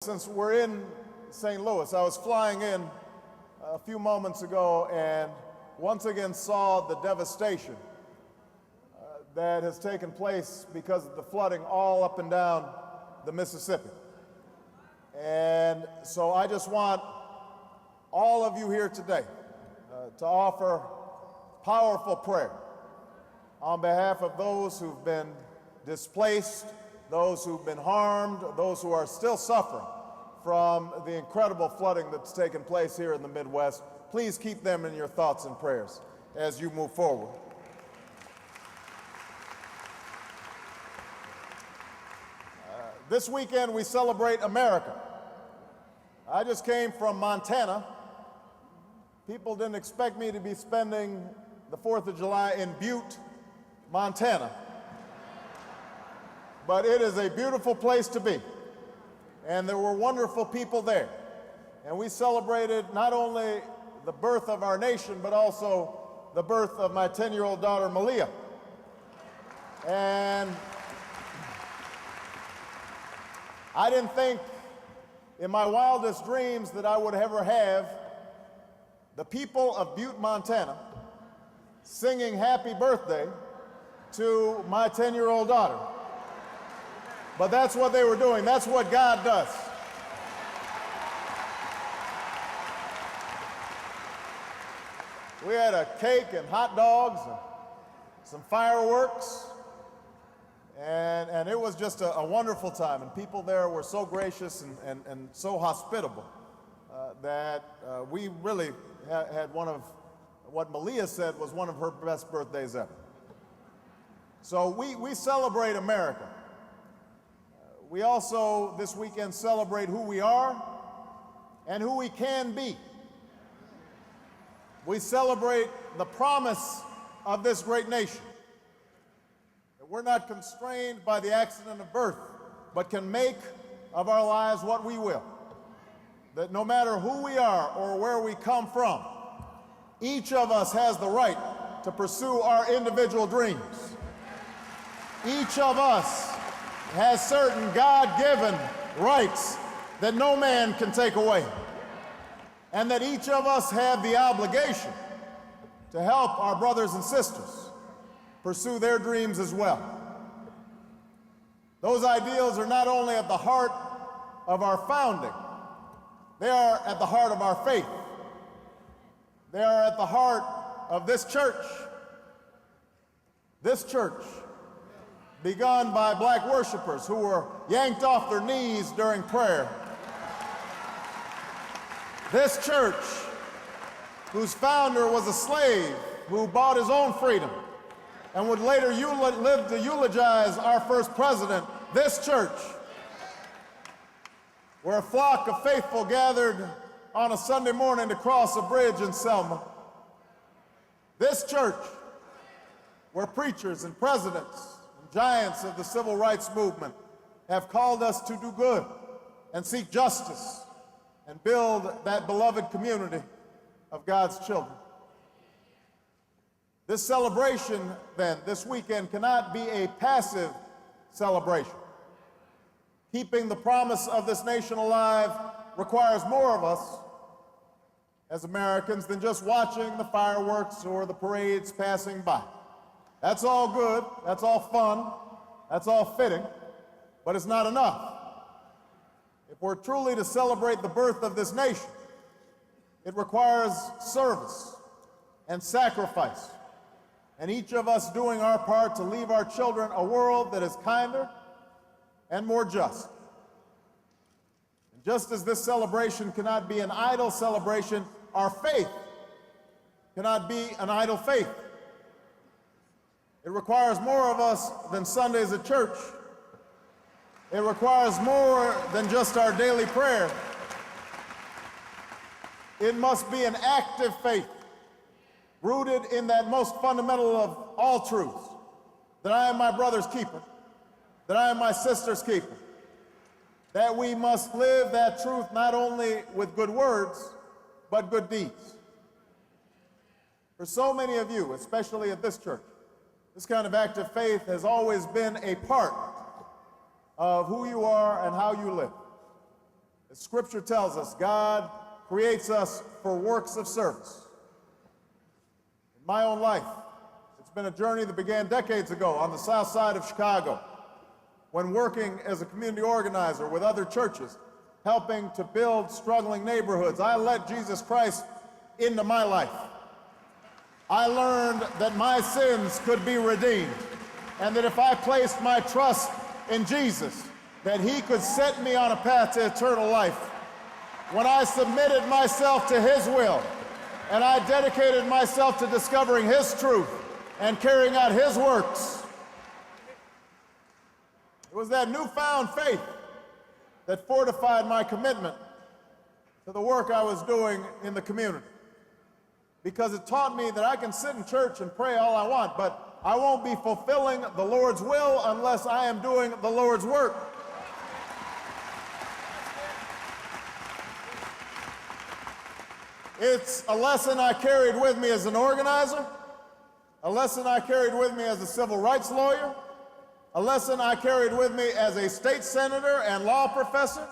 Since we're in St. Louis, I was flying in a few moments ago and once again saw the devastation that has taken place because of the flooding all up and down the Mississippi. And so I just want all of you here today to offer powerful prayer on behalf of those who've been displaced, those who've been harmed, those who are still suffering from the incredible flooding that's taken place here in the Midwest. Please keep them in your thoughts and prayers as you move forward. This weekend we celebrate America. I just came from Montana. People didn't expect me to be spending the 4th of July in Butte, Montana. But it is a beautiful place to be. And there were wonderful people there. And we celebrated not only the birth of our nation, but also the birth of my 10-year-old daughter, Malia. And I didn't think in my wildest dreams that I would ever have the people of Butte, Montana, singing happy birthday to my 10-year-old daughter. But that's what they were doing. That's what God does. We had a cake and hot dogs and some fireworks, and it was just a wonderful time. And people there were so gracious and so hospitable that we really had one of what Malia said was one of her best birthdays ever. So we celebrate America. We also, this weekend, celebrate who we are and who we can be. We celebrate the promise of this great nation, that we're not constrained by the accident of birth, but can make of our lives what we will. That no matter who we are or where we come from, each of us has the right to pursue our individual dreams. Each of us has certain God-given rights that no man can take away, and that each of us have the obligation to help our brothers and sisters pursue their dreams as well. Those ideals are not only at the heart of our founding, they are at the heart of our faith. They are at the heart of this church. This church, begun by black worshipers who were yanked off their knees during prayer. This church, whose founder was a slave who bought his own freedom and would later live to eulogize our first president. This church, where a flock of faithful gathered on a Sunday morning to cross a bridge in Selma. This church, where preachers and presidents, giants of the civil rights movement have called us to do good and seek justice and build that beloved community of God's children. This celebration, then, this weekend cannot be a passive celebration. Keeping the promise of this nation alive requires more of us as Americans than just watching the fireworks or the parades passing by. That's all good, that's all fun, that's all fitting, but it's not enough. If we're truly to celebrate the birth of this nation, it requires service and sacrifice, and each of us doing our part to leave our children a world that is kinder and more just. And just as this celebration cannot be an idle celebration, our faith cannot be an idle faith. It requires more of us than Sundays at church. It requires more than just our daily prayer. It must be an active faith, rooted in that most fundamental of all truths, that I am my brother's keeper, that I am my sister's keeper, that we must live that truth not only with good words, but good deeds. For so many of you, especially at this church, this kind of active faith has always been a part of who you are and how you live. As Scripture tells us, God creates us for works of service. In my own life, it's been a journey that began decades ago on the south side of Chicago, when working as a community organizer with other churches, helping to build struggling neighborhoods. I let Jesus Christ into my life. I learned that my sins could be redeemed, and that if I placed my trust in Jesus, that he could set me on a path to eternal life. When I submitted myself to his will, and I dedicated myself to discovering his truth and carrying out his works, it was that newfound faith that fortified my commitment to the work I was doing in the community. Because it taught me that I can sit in church and pray all I want, but I won't be fulfilling the Lord's will unless I am doing the Lord's work. It's a lesson I carried with me as an organizer, a lesson I carried with me as a civil rights lawyer, a lesson I carried with me as a state senator and law professor.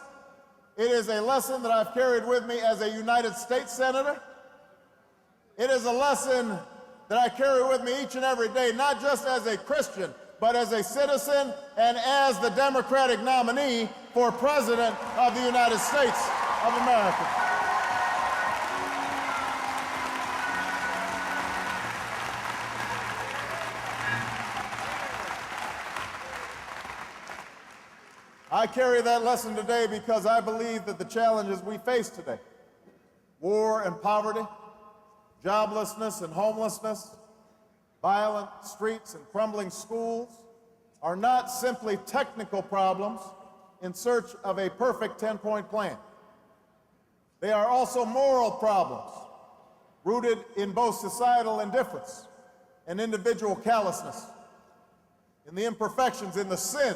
It is a lesson that I've carried with me as a United States senator. It is a lesson that I carry with me each and every day, not just as a Christian, but as a citizen and as the Democratic nominee for President of the United States of America. I carry that lesson today because I believe that the challenges we face today, war and poverty, joblessness and homelessness, violent streets and crumbling schools, are not simply technical problems in search of a perfect 10-point plan. They are also moral problems rooted in both societal indifference and individual callousness, in the imperfections, in the sin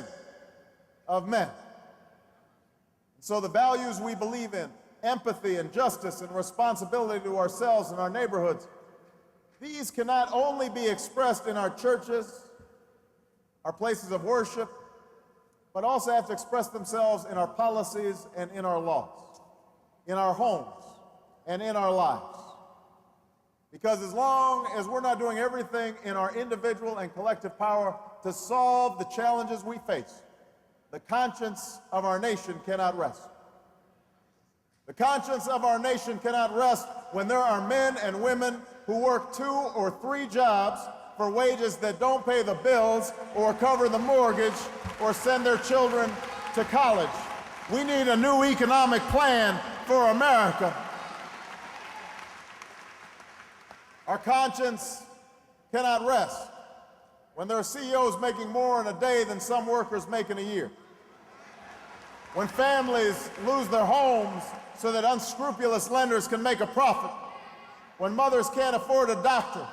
of men. And so the values we believe in, empathy and justice and responsibility to ourselves and our neighborhoods, these cannot only be expressed in our churches, our places of worship, but also have to express themselves in our policies and in our laws, in our homes and in our lives. Because as long as we're not doing everything in our individual and collective power to solve the challenges we face, the conscience of our nation cannot rest. The conscience of our nation cannot rest when there are men and women who work 2 or 3 jobs for wages that don't pay the bills or cover the mortgage or send their children to college. We need a new economic plan for America. Our conscience cannot rest when there are CEOs making more in a day than some workers make in a year. When families lose their homes so that unscrupulous lenders can make a profit. When mothers can't afford a doctor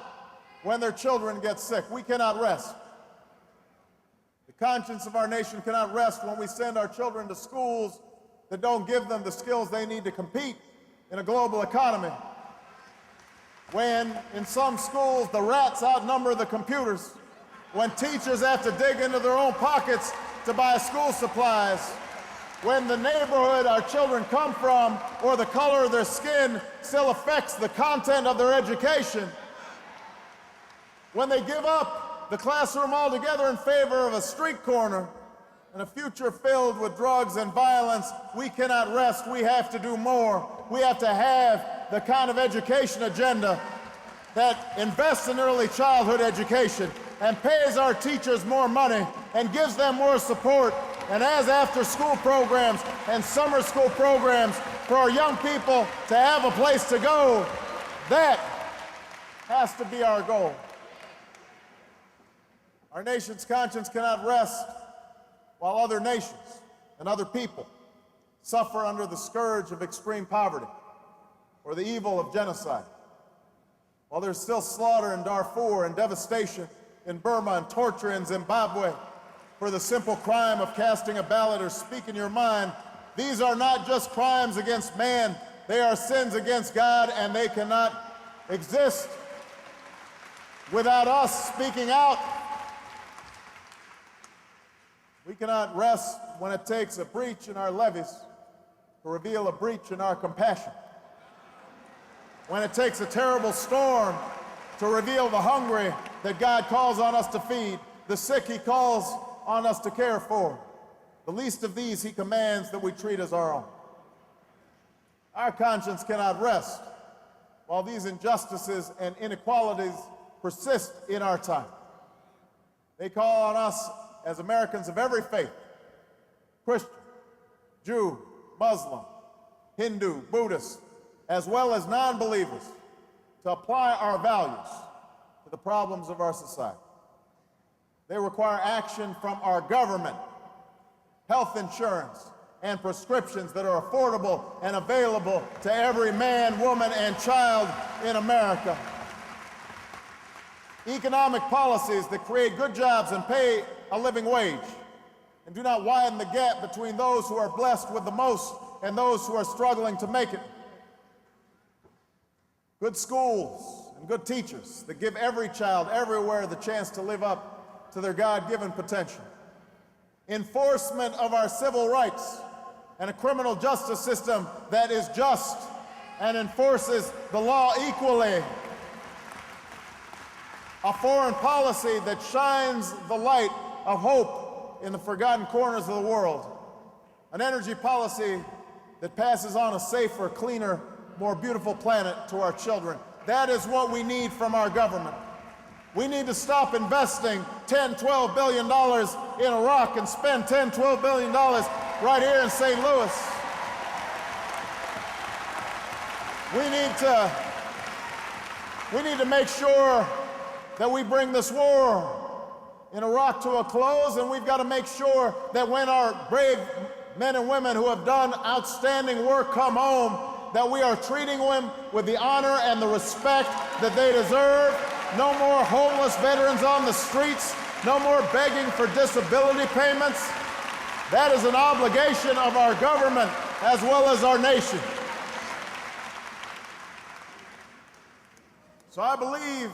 when their children get sick. We cannot rest. The conscience of our nation cannot rest when we send our children to schools that don't give them the skills they need to compete in a global economy. When in some schools the rats outnumber the computers. When teachers have to dig into their own pockets to buy school supplies. When the neighborhood our children come from or the color of their skin still affects the content of their education. When they give up the classroom altogether in favor of a street corner and a future filled with drugs and violence, we cannot rest. We have to do more. We have to have the kind of education agenda that invests in early childhood education and pays our teachers more money and gives them more support and has after-school programs and summer school programs for our young people to have a place to go. That has to be our goal. Our nation's conscience cannot rest while other nations and other people suffer under the scourge of extreme poverty or the evil of genocide. While there's still slaughter in Darfur and devastation in Burma and torture in Zimbabwe for the simple crime of casting a ballot or speaking your mind, these are not just crimes against man, they are sins against God, and they cannot exist without us speaking out. We cannot rest when it takes a breach in our levees to reveal a breach in our compassion. When it takes a terrible storm to reveal the hungry that God calls on us to feed, the sick he calls on us to care for. The least of these he commands that we treat as our own. Our conscience cannot rest while these injustices and inequalities persist in our time. They call on us as Americans of every faith, Christian, Jew, Muslim, Hindu, Buddhist, as well as non-believers, to apply our values to the problems of our society. They require action from our government, health insurance, and prescriptions that are affordable and available to every man, woman, and child in America. Economic policies that create good jobs and pay a living wage and do not widen the gap between those who are blessed with the most and those who are struggling to make it. Good schools and good teachers that give every child everywhere the chance to live up to their God-given potential. Enforcement of our civil rights and a criminal justice system that is just and enforces the law equally. A foreign policy that shines the light of hope in the forgotten corners of the world. An energy policy that passes on a safer, cleaner, more beautiful planet to our children. That is what we need from our government. We need to stop investing $10, $12 billion in Iraq and spend $10, $12 billion right here in St. Louis. We need to make sure that we bring this war in Iraq to a close, and we've got to make sure that when our brave men and women who have done outstanding work come home, that we are treating them with the honor and the respect that they deserve. No more homeless veterans on the streets. No more begging for disability payments. That is an obligation of our government as well as our nation. So I believe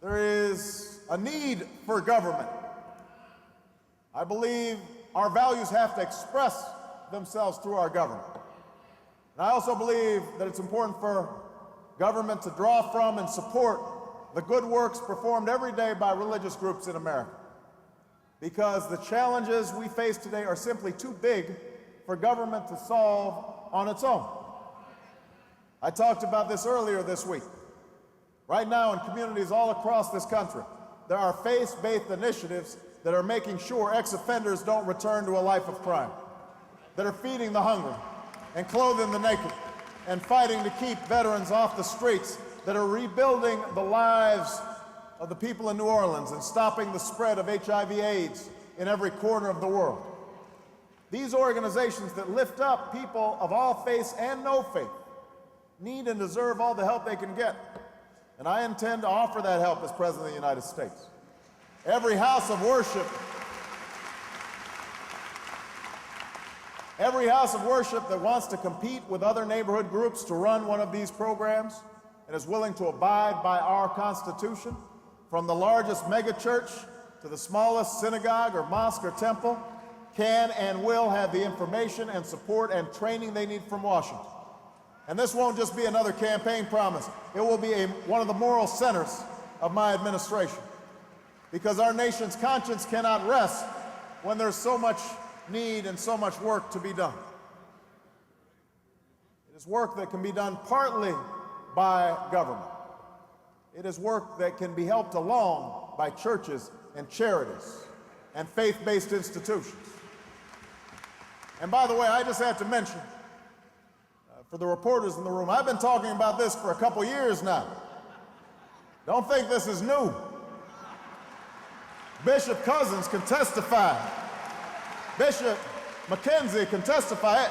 there is a need for government. I believe our values have to express themselves through our government. And I also believe that it's important for government to draw from and support the good works performed every day by religious groups in America. Because the challenges we face today are simply too big for government to solve on its own. I talked about this earlier this week. Right now in communities all across this country, there are faith-based initiatives that are making sure ex-offenders don't return to a life of crime, that are feeding the hungry and clothing the naked and fighting to keep veterans off the streets, that are rebuilding the lives of the people in New Orleans and stopping the spread of HIV/AIDS in every corner of the world. These organizations that lift up people of all faiths and no faith need and deserve all the help they can get. And I intend to offer that help as President of the United States. Every house of worship that wants to compete with other neighborhood groups to run one of these programs and is willing to abide by our Constitution, from the largest megachurch to the smallest synagogue or mosque or temple, can and will have the information and support and training they need from Washington. And this won't just be another campaign promise. It will be one of the moral centers of my administration. Because our nation's conscience cannot rest when there's so much need and so much work to be done. It is work that can be done partly by government. It is work that can be helped along by churches and charities and faith-based institutions. And by the way, I just have to mention, for the reporters in the room, I've been talking about this for a couple years now. Don't think this is new. Bishop Cousins can testify. Bishop McKenzie can testify.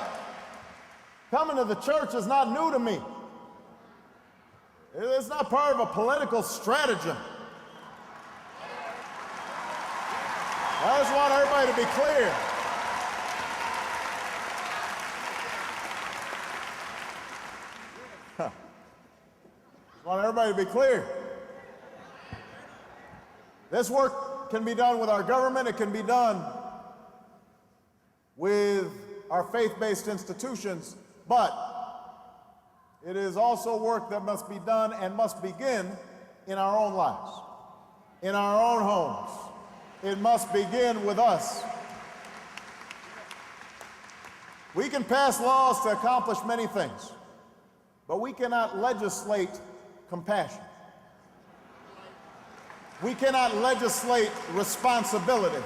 Coming to the church is not new to me. It's not part of a political stratagem. I just want everybody to be clear. I want everybody to be clear. This work can be done with our government. It can be done with our faith-based institutions, but it is also work that must be done and must begin in our own lives, in our own homes. It must begin with us. We can pass laws to accomplish many things, but we cannot legislate compassion. We cannot legislate responsibility.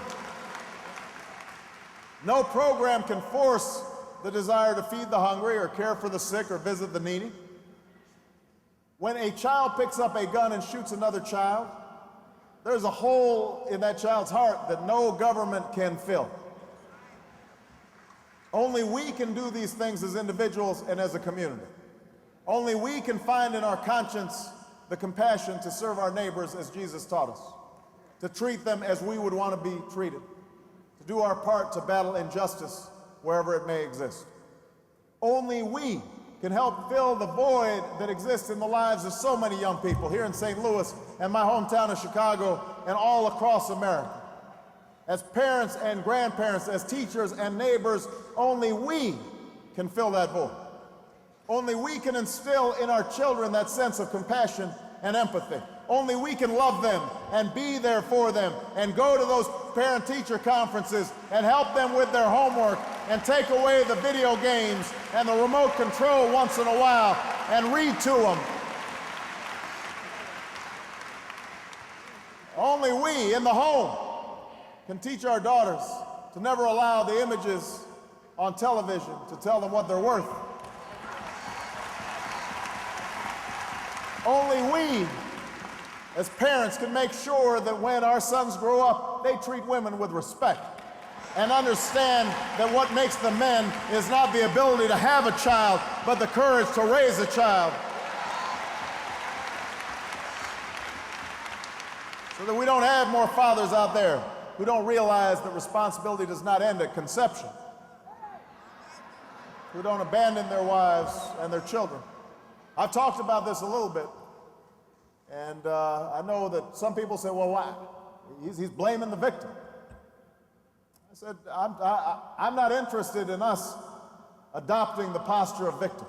No program can force the desire to feed the hungry or care for the sick or visit the needy. When a child picks up a gun and shoots another child, there's a hole in that child's heart that no government can fill. Only we can do these things as individuals and as a community. Only we can find in our conscience the compassion to serve our neighbors as Jesus taught us, to treat them as we would want to be treated, to do our part to battle injustice wherever it may exist. Only we can help fill the void that exists in the lives of so many young people here in St. Louis and my hometown of Chicago and all across America. As parents and grandparents, as teachers and neighbors, only we can fill that void. Only we can instill in our children that sense of compassion and empathy. Only we can love them and be there for them and go to those parent-teacher conferences and help them with their homework and take away the video games and the remote control once in a while and read to them. Only we in the home can teach our daughters to never allow the images on television to tell them what they're worth. Only we, as parents, can make sure that when our sons grow up, they treat women with respect and understand that what makes them men is not the ability to have a child, but the courage to raise a child. So that we don't have more fathers out there who don't realize that responsibility does not end at conception, who don't abandon their wives and their children. I've talked about this a little bit, and I know that some people say, well, why? He's blaming the victim. I said, I'm not interested in us adopting the posture of victim.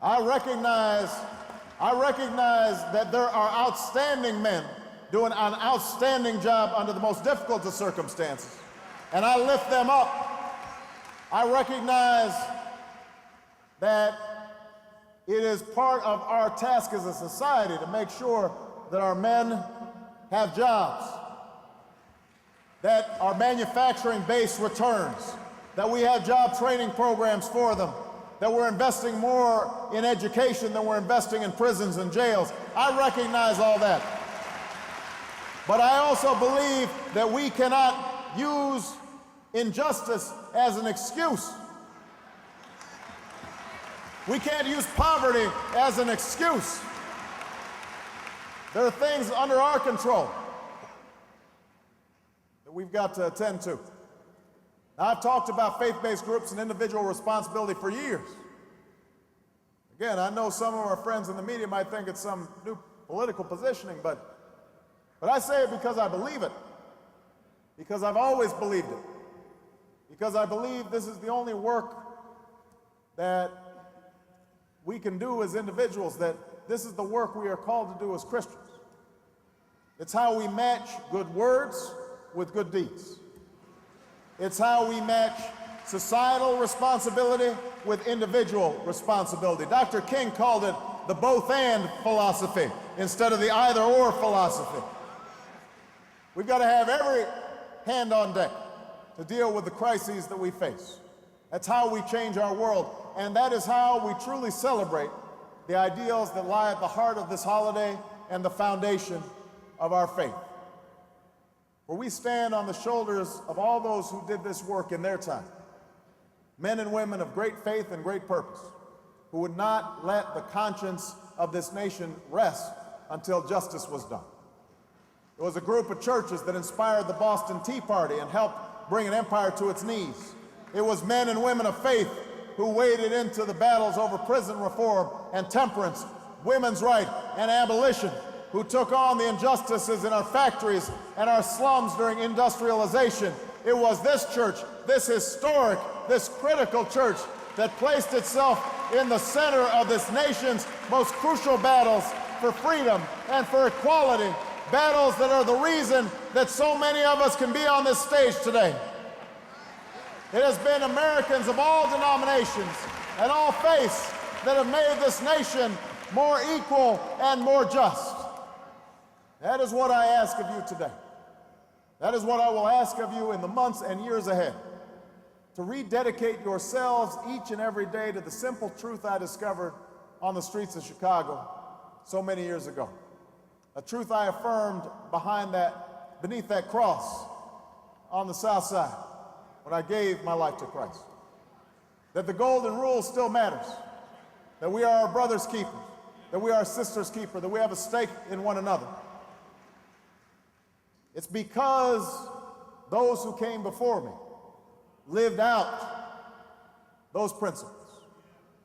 I recognize that there are outstanding men doing an outstanding job under the most difficult of circumstances, and I lift them up. I recognize that it is part of our task as a society to make sure that our men have jobs, that our manufacturing base returns, that we have job training programs for them, that we're investing more in education than we're investing in prisons and jails. I recognize all that. But I also believe that we cannot use injustice as an excuse. We can't use poverty as an excuse. There are things under our control that we've got to attend to. Now, I've talked about faith-based groups and individual responsibility for years. Again, I know some of our friends in the media might think it's some new political positioning, but I say it because I believe it, because I've always believed it, because I believe this is the only work that we can do as individuals, that this is the work we are called to do as Christians. It's how we match good words with good deeds. It's how we match societal responsibility with individual responsibility. Dr. King called it the both-and philosophy instead of the either-or philosophy. We've got to have every hand on deck to deal with the crises that we face. That's how we change our world, and that is how we truly celebrate the ideals that lie at the heart of this holiday and the foundation of our faith. For we stand on the shoulders of all those who did this work in their time, men and women of great faith and great purpose, who would not let the conscience of this nation rest until justice was done. It was a group of churches that inspired the Boston Tea Party and helped bring an empire to its knees. It was men and women of faith who waded into the battles over prison reform and temperance, women's rights, and abolition, who took on the injustices in our factories and our slums during industrialization, It was this church, this historic, this critical church, that placed itself in the center of this nation's most crucial battles for freedom and for equality, battles that are the reason that so many of us can be on this stage today. It has been Americans of all denominations and all faiths that have made this nation more equal and more just. That is what I ask of you today. That is what I will ask of you in the months and years ahead, to rededicate yourselves each and every day to the simple truth I discovered on the streets of Chicago so many years ago. A truth I affirmed beneath that cross on the South Side when I gave my life to Christ. That the golden rule still matters, that we are our brother's keeper, that we are our sister's keeper, that we have a stake in one another. It's because those who came before me lived out those principles,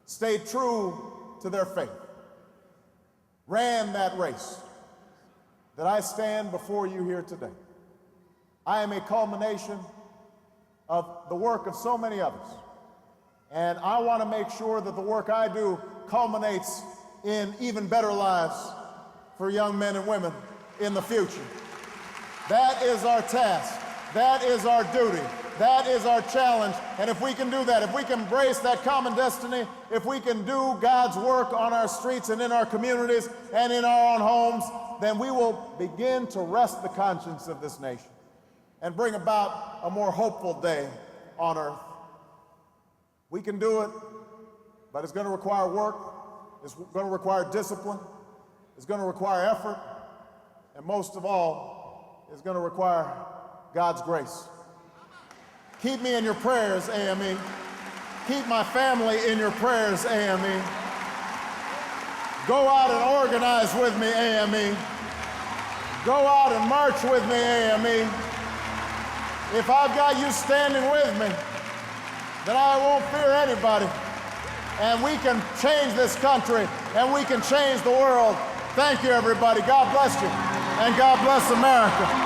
stayed true to their faith, ran that race, that I stand before you here today. I am a culmination of the work of so many others, and I want to make sure that the work I do culminates in even better lives for young men and women in the future. That is our task. That is our duty. That is our challenge. And if we can do that, if we can embrace that common destiny, if we can do God's work on our streets and in our communities and in our own homes, then we will begin to rest the conscience of this nation and bring about a more hopeful day on earth. We can do it, but it's going to require work. It's going to require discipline. It's going to require effort. And most of all, it's going to require God's grace. Keep me in your prayers, A.M.E. Keep my family in your prayers, A.M.E. Go out and organize with me, A.M.E. Go out and march with me, A.M.E. If I've got you standing with me, then I won't fear anybody. And we can change this country, and we can change the world. Thank you, everybody. God bless you, and God bless America.